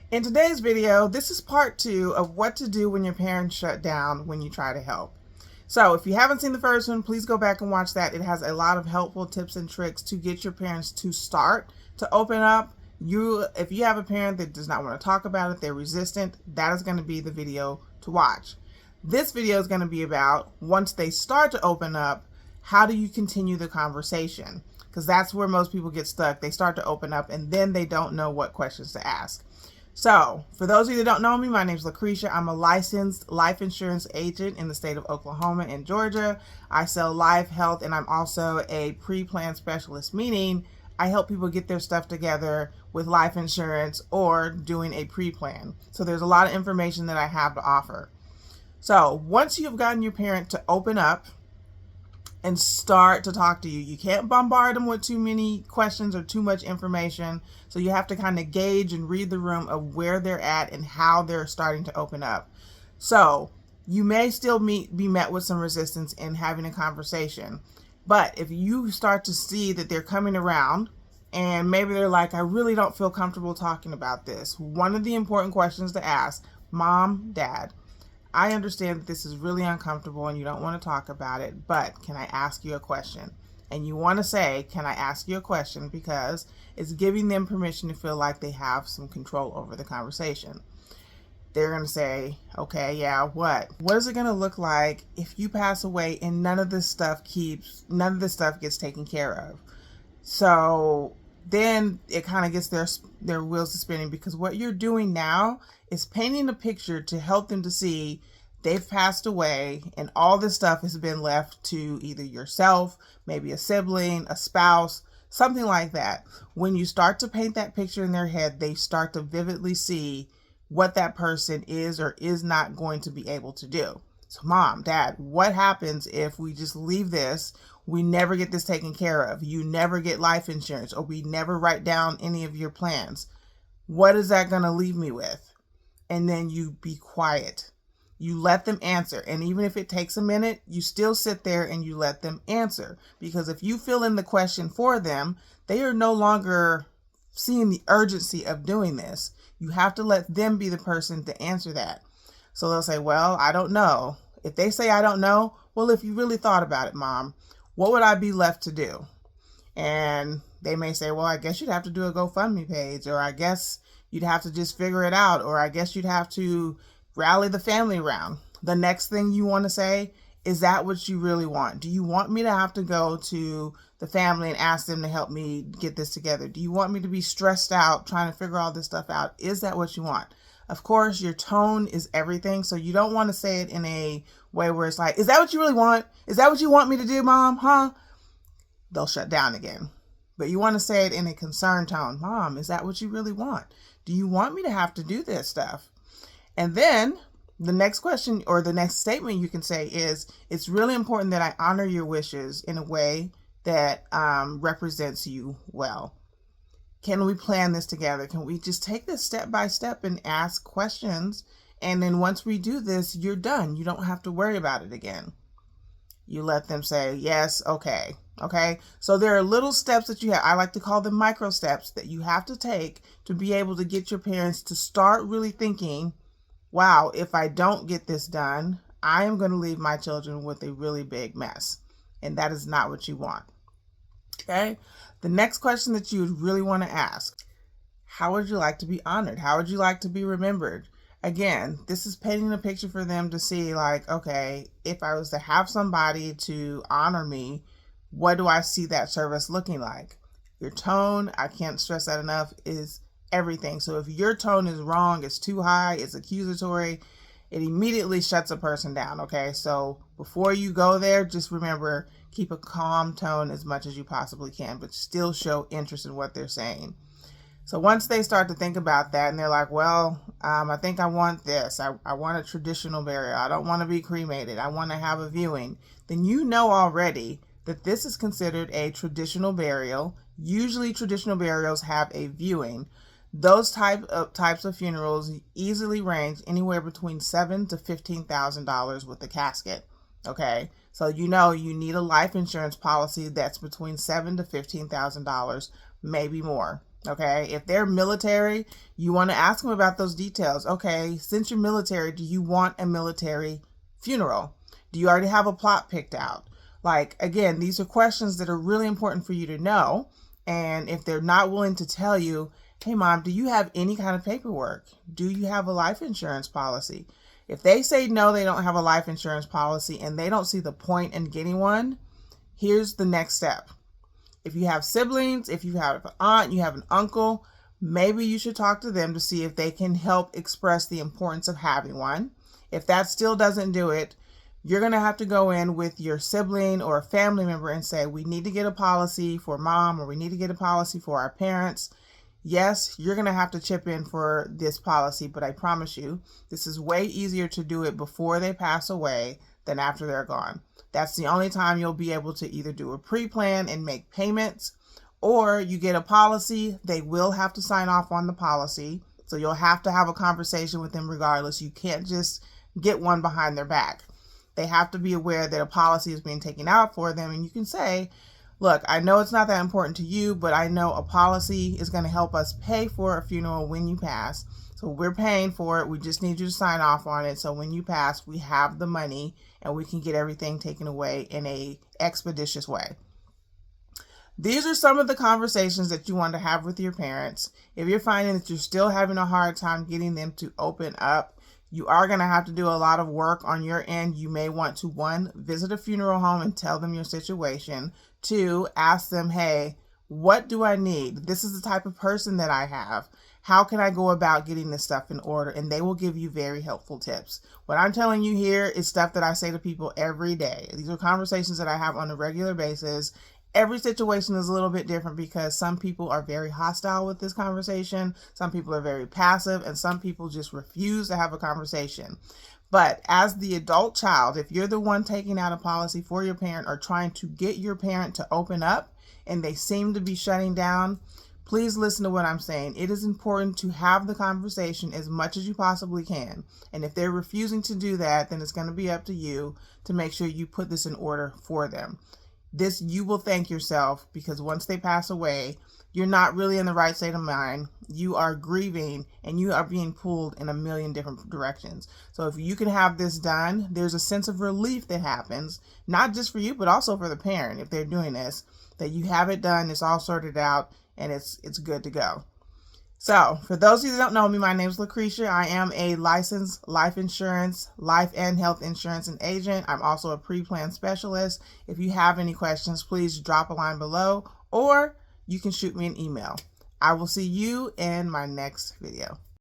In today's video, this is part 2 of what to do when your parents shut down when you try to help. So if you haven't seen the first one, please go back and watch that. It has a lot of helpful tips and tricks to get your parents to start to open up. If you have a parent that does not want to talk about it, they're resistant, that is going to be the video to watch. This video is going to be about once they start to open up, how do you continue the conversation? Because that's where most people get stuck. They start to open up and then they don't know what questions to ask. So, for those of you that don't know me, my name is Lucretia. I'm a licensed life insurance agent in the state of Oklahoma and Georgia. I sell life, health, and I'm also a pre-plan specialist, meaning I help people get their stuff together with life insurance or doing a pre-plan. So there's a lot of information that I have to offer. So, once you've gotten your parent to open up and start to talk to you, you can't bombard them with too many questions or too much information. So you have to kind of gauge and read the room of where they're at and how they're starting to open up. So you may still be met with some resistance in having a conversation. But if you start to see that they're coming around and maybe they're like, I really don't feel comfortable talking about this, one of the important questions to ask, Mom, Dad, I understand that this is really uncomfortable and you don't want to talk about it, but can I ask you a question? And you want to say, can I ask you a question? Because it's giving them permission to feel like they have some control over the conversation. They're going to say, okay, yeah, what? What is it going to look like if you pass away and none of this stuff gets taken care of? So then it kind of gets their wheels to spinning, because what you're doing now is painting a picture to help them to see they've passed away and all this stuff has been left to either yourself, maybe a sibling, a spouse, something like that. When you start to paint that picture in their head, they start to vividly see what that person is or is not going to be able to do. So Mom, Dad, what happens if we just leave this? We never get this taken care of. You never get life insurance, or we never write down any of your plans. What is that going to leave me with? And then you be quiet. You let them answer. And even if it takes a minute, you still sit there and you let them answer. Because if you fill in the question for them, they are no longer seeing the urgency of doing this. You have to let them be the person to answer that. So they'll say, well, I don't know. If they say, I don't know, well, if you really thought about it, Mom, what would I be left to do? And they may say, well, I guess you'd have to do a GoFundMe page, or I guess you'd have to just figure it out, or I guess you'd have to rally the family around. The next thing you want to say, is that what you really want? Do you want me to have to go to the family and ask them to help me get this together? Do you want me to be stressed out trying to figure all this stuff out? Is that what you want? Of course, your tone is everything. So you don't want to say it in a way where it's like, is that what you really want? Is that what you want me to do, Mom? Huh? They'll shut down again. But you want to say it in a concerned tone. Mom, is that what you really want? Do you want me to have to do this stuff? And then the next question or the next statement you can say is, it's really important that I honor your wishes in a way that represents you well. Can we plan this together? Can we just take this step by step and ask questions? And then once we do this, you're done. You don't have to worry about it again. You let them say, yes, okay. Okay. So there are little steps that you have. I like to call them micro steps that you have to take to be able to get your parents to start really thinking, wow, if I don't get this done, I am going to leave my children with a really big mess. And that is not what you want. Okay. The next question that you would really want to ask, how would you like to be honored? How would you like to be remembered? Again, this is painting a picture for them to see, like, okay, if I was to have somebody to honor me, what do I see that service looking like? Your tone, I can't stress that enough, is everything. So if your tone is wrong, it's too high, it's accusatory, it immediately shuts a person down. Okay. So before you go there, just remember, keep a calm tone as much as you possibly can, but still show interest in what they're saying. So once they start to think about that and they're like, well, I think I want this. I want a traditional burial. I don't want to be cremated. I want to have a viewing. Then you know already that this is considered a traditional burial. Usually traditional burials have a viewing. Those types of funerals easily range anywhere between $7,000 to $15,000 with the casket. Okay, so you know you need a life insurance policy that's between $7,000 to $15,000, maybe more. Okay, if they're military, you want to ask them about those details. Okay, since you're military, do you want a military funeral? Do you already have a plot picked out? Like, again, these are questions that are really important for you to know. And if they're not willing to tell you, hey, mom, do you have any kind of paperwork? Do you have a life insurance policy? If they say no, they don't have a life insurance policy and they don't see the point in getting one, here's the next step. If you have siblings, if you have an aunt, you have an uncle, maybe you should talk to them to see if they can help express the importance of having one. If that still doesn't do it, you're going to have to go in with your sibling or a family member and say, we need to get a policy for mom, or we need to get a policy for our parents. Yes, you're going to have to chip in for this policy, but I promise you, this is way easier to do it before they pass away than after they're gone. That's the only time you'll be able to either do a pre-plan and make payments, or you get a policy. They will have to sign off on the policy. So you'll have to have a conversation with them regardless. You can't just get one behind their back. They have to be aware that a policy is being taken out for them. And you can say, look, I know it's not that important to you, but I know a policy is going to help us pay for a funeral when you pass. So we're paying for it. We just need you to sign off on it. So when you pass, we have the money and we can get everything taken away in a expeditious way. These are some of the conversations that you want to have with your parents. If you're finding that you're still having a hard time getting them to open up, you are going to have to do a lot of work on your end. You may want to, 1, visit a funeral home and tell them your situation. 2, ask them, hey, what do I need? This is the type of person that I have. How can I go about getting this stuff in order? And they will give you very helpful tips. What I'm telling you here is stuff that I say to people every day. These are conversations that I have on a regular basis. Every situation is a little bit different because some people are very hostile with this conversation. Some people are very passive, and some people just refuse to have a conversation. But as the adult child, if you're the one taking out a policy for your parent or trying to get your parent to open up and they seem to be shutting down, please listen to what I'm saying. It is important to have the conversation as much as you possibly can. And if they're refusing to do that, then it's going to be up to you to make sure you put this in order for them. This, you will thank yourself, because once they pass away, you're not really in the right state of mind. You are grieving and you are being pulled in a million different directions. So if you can have this done, there's a sense of relief that happens, not just for you, but also for the parent if they're doing this, that you have it done, it's all sorted out, and it's good to go. So for those of you that don't know me, my name is Lucretia. I am a licensed life insurance, life and health insurance and agent. I'm also a pre-plan specialist. If you have any questions, please drop a line below, or you can shoot me an email. I will see you in my next video.